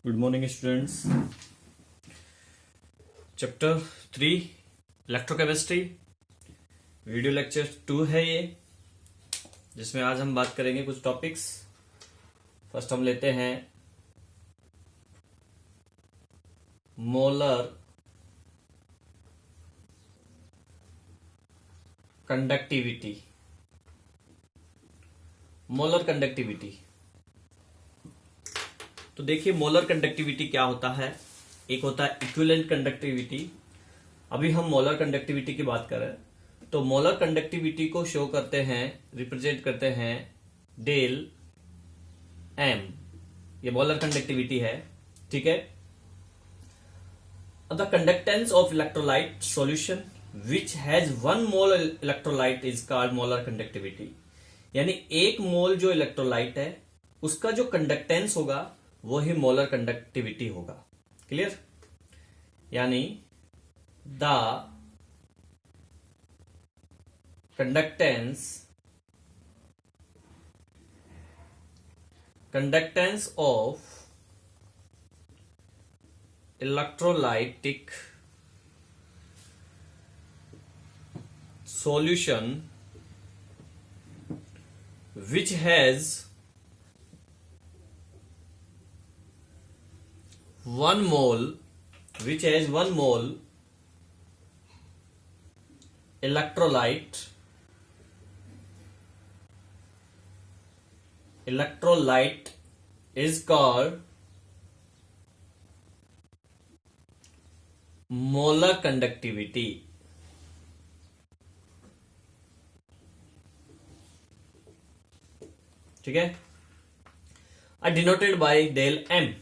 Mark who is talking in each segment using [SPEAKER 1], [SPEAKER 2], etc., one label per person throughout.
[SPEAKER 1] Good morning students. Chapter 3 electrochemistry video lecture 2 है ये, जिसमें आज हम बात करेंगे कुछ टॉपिक्स। फर्स्ट हम लेते हैं मोलर कंडक्टिविटी। मोलर कंडक्टिविटी तो देखिए, मोलर कंडक्टिविटी क्या होता है। एक होता है इक्विवेलेंट कंडक्टिविटी। अभी हम मोलर कंडक्टिविटी की बात करें तो मोलर कंडक्टिविटी को शो करते हैं, रिप्रेजेंट करते हैं डेल एम। ये मोलर कंडक्टिविटी है, ठीक है। The conductance of electrolyte solution which has 1 mole electrolyte is called molar conductivity. यानी 1 मोल जो इलेक्ट्रोलाइट है उसका जो कंडक्टेंस होगा वो ही मोलर कंडक्टिविटी होगा। क्लियर? यानी the conductance of electrolytic solution which has 1 mole electrolyte is called molar conductivity। ठीक है, डिनोटेड बाय डेल एम।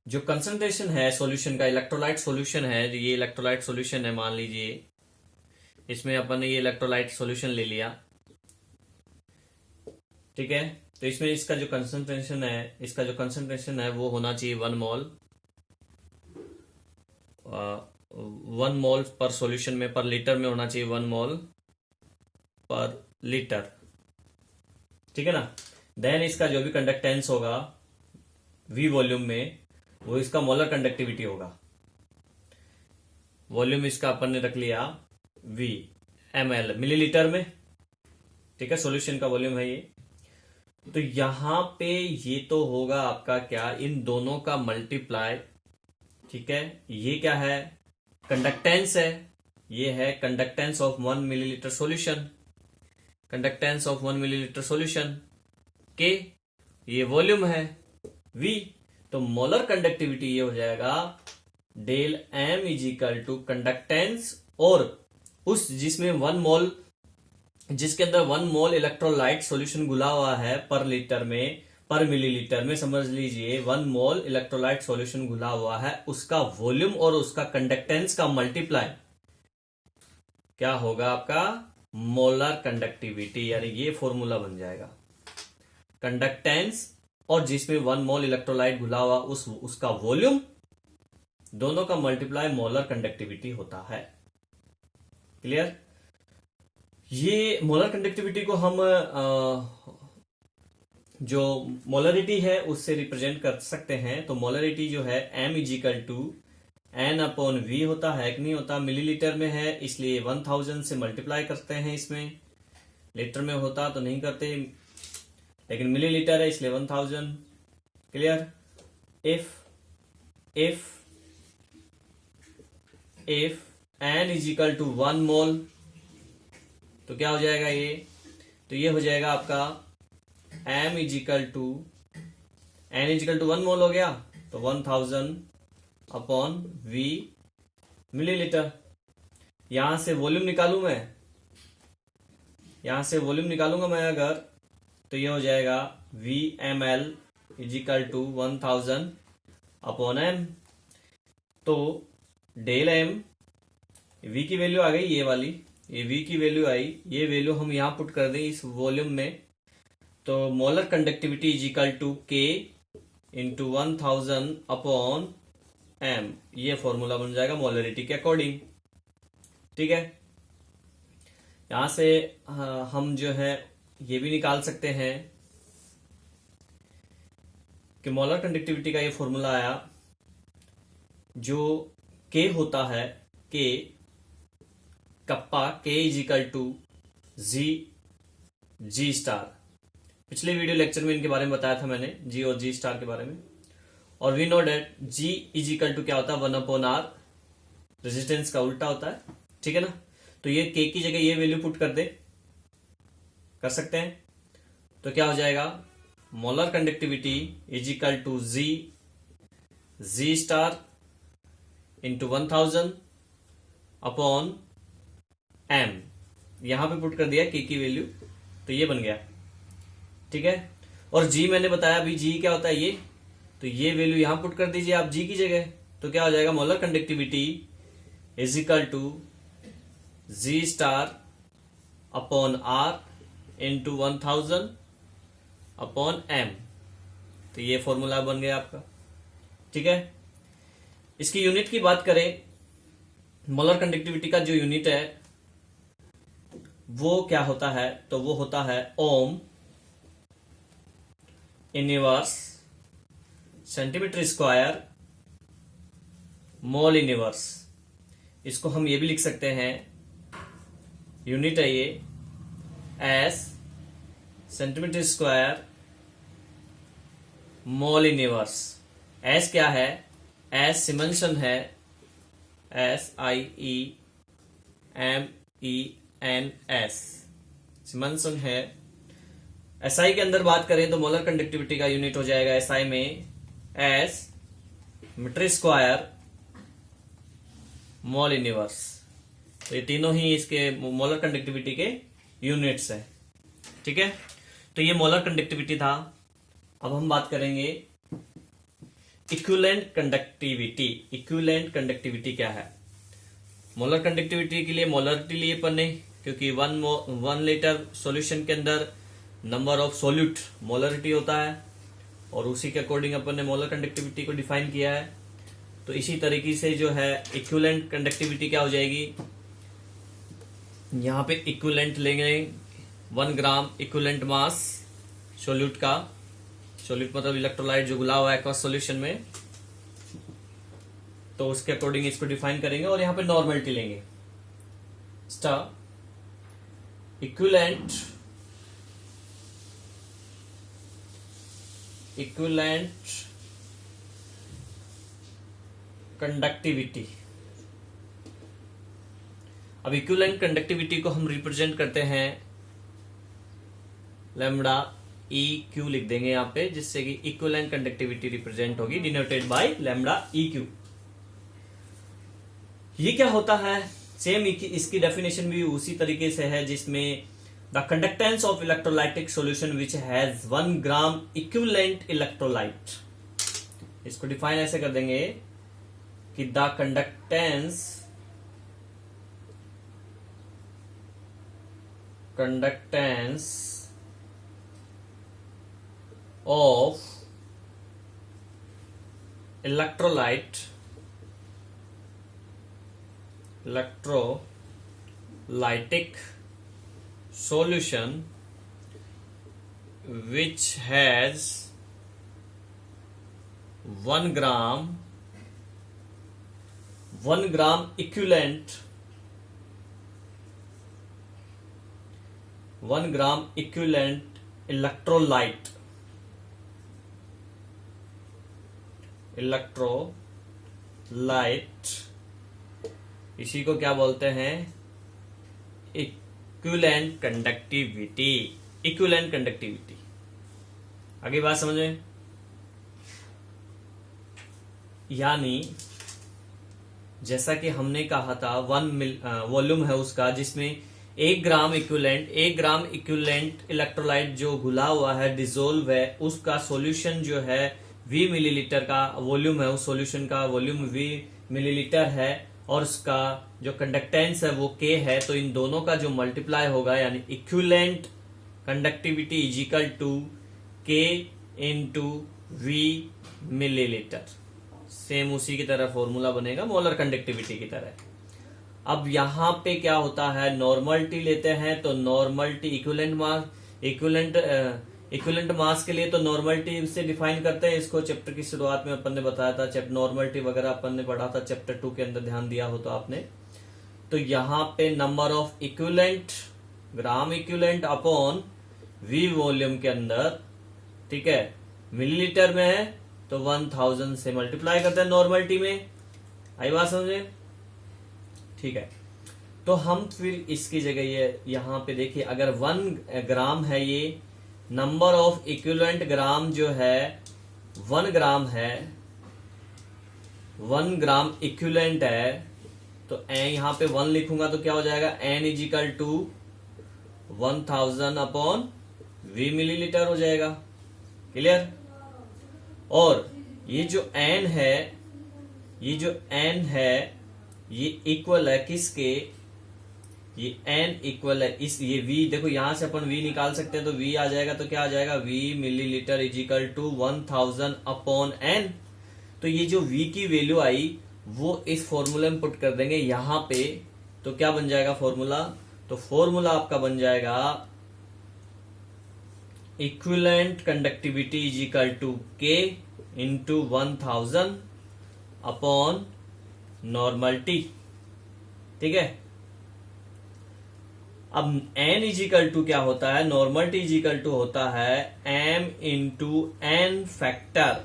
[SPEAKER 1] जो कंसंट्रेशन है सॉल्यूशन का, इलेक्ट्रोलाइट सॉल्यूशन है, ये इलेक्ट्रोलाइट सॉल्यूशन है, मान लीजिए इसमें अपन ने ये इलेक्ट्रोलाइट सॉल्यूशन ले लिया, ठीक है। तो इसमें इसका जो कंसंट्रेशन है वो होना चाहिए 1 मोल पर सॉल्यूशन में, पर लीटर में होना चाहिए 1 मोल पर लीटर, ठीक है ना। देन इसका जो भी कंडक्टेंस होगा V वॉल्यूम में, वो इसका मोलर कंडक्टिविटी होगा। वॉल्यूम इसका अपन ने रख लिया V ml मिलीलीटर में, ठीक है। सॉल्यूशन का वॉल्यूम है ये। तो यहां पे ये तो होगा आपका क्या, इन दोनों का मल्टीप्लाई, ठीक है। ये क्या है, कंडक्टेंस है। ये है conductance of 1 millilitre solution, conductance of 1 millilitre solution के, ये वॉल्यूम है V। तो मोलर कंडक्टिविटी ये हो जाएगा del M is equal to conductance और उस जिसमें 1 मोल, जिसके अंदर 1 मोल इलेक्ट्रोलाइट सॉल्यूशन घुला हुआ है पर लीटर में, पर मिलीलीटर में समझ लीजिए 1 मोल इलेक्ट्रोलाइट सॉल्यूशन घुला हुआ है, उसका वॉल्यूम और उसका कंडक्टेंस का मल्टीप्लाई क्या होगा आपका, मोलर कंडक्टिविटी। यानी ये फॉर्मूला बन जाएगा, कंडक्टेंस और जिसमें 1 मोल इलेक्ट्रोलाइट घुला हुआ उसका वॉल्यूम, दोनों का मल्टीप्लाई मोलर कंडक्टिविटी होता है। क्लियर? ये मोलर कंडक्टिविटी को हम जो मोलरिटी है उससे रिप्रेजेंट कर सकते हैं। तो मोलरिटी जो है M is equal to N/V होता है कि नहीं होता। मिलीलीटर में है इसलिए 1000 से मल्टीप्लाई करते हैं इसमें, लीटर में होता तो नहीं करते, लेकिन मिलीलीटर है इसलिए 1000। Clear? If N is equal to 1 mole तो क्या हो जाएगा ये, तो ये हो जाएगा आपका M is equal to N is equal to 1 mole हो गया तो 1000/V मिलीलीटर। यहां से वॉल्यूम निकालूं मैं, यहां से वॉल्यूम निकालूंगा मैं अगर, तो ये हो जाएगा V ml is equal to 1000/M। तो डेल M, V की वैल्यू आ गई ये वाली, ये V की वैल्यू आई, ये वैल्यू हम यहां पुट कर दें इस वॉल्यूम में। तो molar conductivity is equal to K into 1000/M, ये फॉर्मूला बन जाएगा मोलरिटी के अकॉर्डिंग, ठीक है। यहां से हम जो है ये भी निकाल सकते हैं कि मोलर कंडक्टिविटी का ये फॉर्मूला आया, जो के होता है K kappa K is equal to G star. पिछले वीडियो लेक्चर में इनके बारे में बताया था मैंने, जी और जी स्टार के बारे में। और we know that G is equal to क्या होता है, 1/r, रेजिस्टेंस का उल्टा होता है, ठीक है ना। तो ये के की जगह ये वैल्यू पुट कर सकते हैं। तो क्या हो जाएगा, molar conductivity is equal to G star into 1000 upon m। यहां पे पुट कर दिया के की वैल्यू, तो ये बन गया, ठीक है। और जी मैंने बताया अभी, जी क्या होता है ये, तो ये वैल्यू यहां पुट कर दीजिए आप जी की जगह। तो क्या हो जाएगा, molar conductivity is equal to G star upon r into 1000 upon m। तो ये फॉर्मूला बन गया आपका, ठीक है। इसकी यूनिट की बात करें, मोलर कंडक्टिविटी का जो यूनिट है वो क्या होता है, तो वो होता है ohm inverse centimetre square mole inverse. इसको हम ये भी लिख सकते हैं, यूनिट है ये S centimetre square mole inverse. S क्या है, एस सिमेंशन है, SIEMENS सिमेंशन है। SI के अंदर बात करें तो मोलर कंडक्टिविटी का यूनिट हो जाएगा SI में S metre square mole inverse. तो ये तीनों ही इसके मोलर कंडक्टिविटी के यूनिट्स हैं, ठीक है। तो ये मोलर कंडक्टिविटी था। अब हम बात करेंगे इक्विवेलेंट कंडक्टिविटी। इक्विवेलेंट कंडक्टिविटी क्या है, मोलर कंडक्टिविटी के लिए मोलरिटी लिए अपन ने, क्योंकि 1 लीटर सॉल्यूशन के अंदर नंबर ऑफ सोल्यूट मोलरिटी होता है, और उसी के अकॉर्डिंग अपन ने मोलर कंडक्टिविटी को डिफाइन किया है। तो इसी तरीके से जो है इक्विवेलेंट कंडक्टिविटी क्या हो जाएगी, यहां पे इक्विवेलेंट लेंगे 1 ग्राम इक्विवेलेंट मास सोल्यूट का। सोल्यूट मतलब इलेक्ट्रोलाइट जो घुला हुआ है एक्वस सॉल्यूशन में, तो उसके अकॉर्डिंग इसको डिफाइन करेंगे। और यहां पे नॉर्मलिटी लेंगे, इक्विवेलेंट कंडक्टिविटी। अब इक्विवेलेंट कंडक्टिविटी को हम रिप्रेजेंट करते हैं लैम्बडा EQ लिख देंगे यहां पे, जिससे कि इक्विवेलेंट कंडक्टिविटी रिप्रेजेंट होगी डिनोटेड बाय लैम्बडा EQ। ये क्या होता है, सेम इसकी डेफिनेशन भी उसी तरीके से है, जिसमें the conductance of electrolytic solution which has 1 gram equivalent electrolyte. इसको डिफाइन ऐसे कर देंगे कि the conductance of electrolytic solution which has 1 gram equivalent 1 gram equivalent electrolyte इसी को क्या बोलते हैं, इक्विवेलेंट कंडक्टिविटी। आगे बात समझें, यानी जैसा कि हमने कहा था 1 वॉल्यूम है उसका, जिसमें 1 ग्राम इक्विवेलेंट इलेक्ट्रोलाइट जो घुला हुआ है, डिसोल्व है, उसका सॉल्यूशन जो है V मिलीलीटर का वॉल्यूम है, उस सॉल्यूशन का वॉल्यूम V मिलीलीटर है, और उसका जो कंडक्टेंस है वो K है। तो इन दोनों का जो मल्टीप्लाई होगा, यानी equivalent conductivity is equal to K into V millilitre. Same उसी की तरह फॉर्मूला बनेगा मोलर कंडक्टिविटी की तरह। अब यहां पे क्या होता है, नॉर्मलिटी लेते हैं, तो नॉर्मलिटी इक्विवेलेंट इक्विवेलेंट मास के लिए तो नॉर्मलिटी से डिफाइन करते हैं इसको। चैप्टर की शुरुआत में अपन ने बताया था, चैप्टर नॉर्मलिटी वगैरह अपन ने पढ़ा था चैप्टर 2 के अंदर, ध्यान दिया हो तो आपने। तो यहाँ पे number of equivalent, gram equivalent upon V volume के अंदर, ठीक है, मिलीलीटर में है तो 1000 से मल्टीप्लाई करते हैं नॉर्मलिटी में। आई बात समझे? ठीक है, तो हम फिर इसकी जगह ये यहाँ पे देखिए, अगर 1 ग्राम है, ये नंबर ऑफ इक्विवेलेंट ग्राम जो है 1 ग्राम है, 1 ग्राम इक्विवेलेंट है, तो यहाँ पे 1 लिखूंगा तो क्या हो जाएगा, n is equal to 1000 upon v millilitre हो जाएगा। क्लियर? और ये जो n है, ये जो n है ये इक्वल है किसके, ये n इक्वल है इस, ये v देखो यहां से अपन v निकाल सकते हैं, तो v आ जाएगा तो क्या आ जाएगा, v millilitre is equal to 1000 upon n। तो ये जो v की वैल्यू आई वो इस फॉर्मूले में पुट कर देंगे यहां पे, तो क्या बन जाएगा फॉर्मूला, तो फॉर्मूला आपका बन जाएगा equivalent conductivity is equal to k into 1000 upon normality. ठीक है, अब n इजिकल टू क्या होता है, नॉर्मलिटी इजिकल टू होता है m into n factor,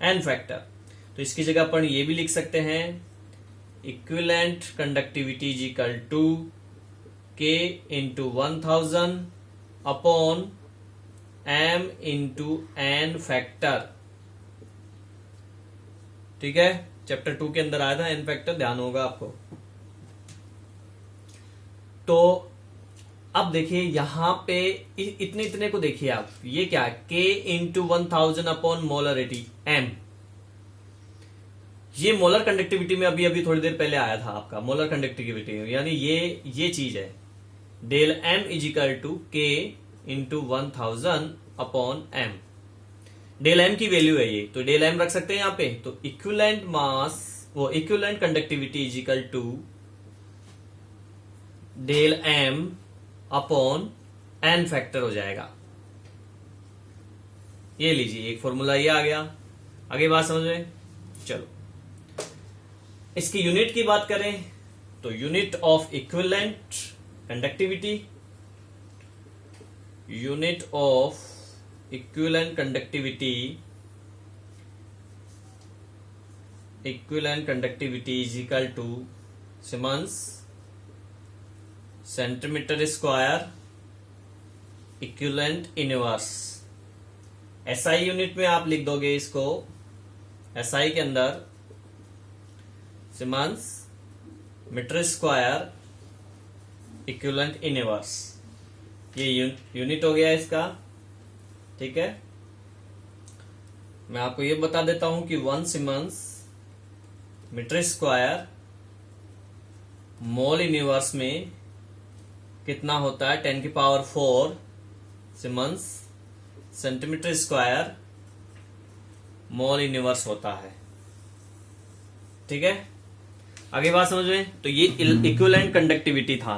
[SPEAKER 1] n factor. तो इसकी जगह अपन ये भी लिख सकते हैं, equivalent conductivity is equal to k into 1000 upon m into n factor. ठीक है, चैप्टर 2 के अंदर आया था n फैक्टर, ध्यान होगा आपको। तो अब देखिए यहां पे इतने इतने को देखिए आप, ये क्या है, k into 1000 upon molarity m। ये मोलर कंडक्टिविटी में अभी अभी थोड़ी देर पहले आया था आपका, मोलर कंडक्टिविटी यानी ये चीज है, del m is equal to k into 1000 upon m। Del m की वैल्यू है ये, तो डेल m रख सकते हैं यहां पे। तो इक्विवेलेंट मास, वो equivalent conductivity is equal to del m upon n factor हो जाएगा। ये लीजिए एक फॉर्मूला ये आ गया। आगे बात समझ में? चलो इसकी यूनिट की बात करें तो unit of equivalent conductivity, unit of equivalent conductivity, equivalent conductivity is equal to siemens centimetre square equivalent inverse. SI unit में आप लिख दोगे इसको, एसआई के अंदर siemens metre square equivalent inverse, ये यूनिट हो गया इसका। ठीक है, मैं आपको ये बता देता हूं कि 1 siemens metre square mole inverse में कितना होता है, 10 की power 4 siemens centimetre square mole inverse होता है। ठीक है, आगे बात समझ में? तो ये इक्विवेलेंट कंडक्टिविटी था।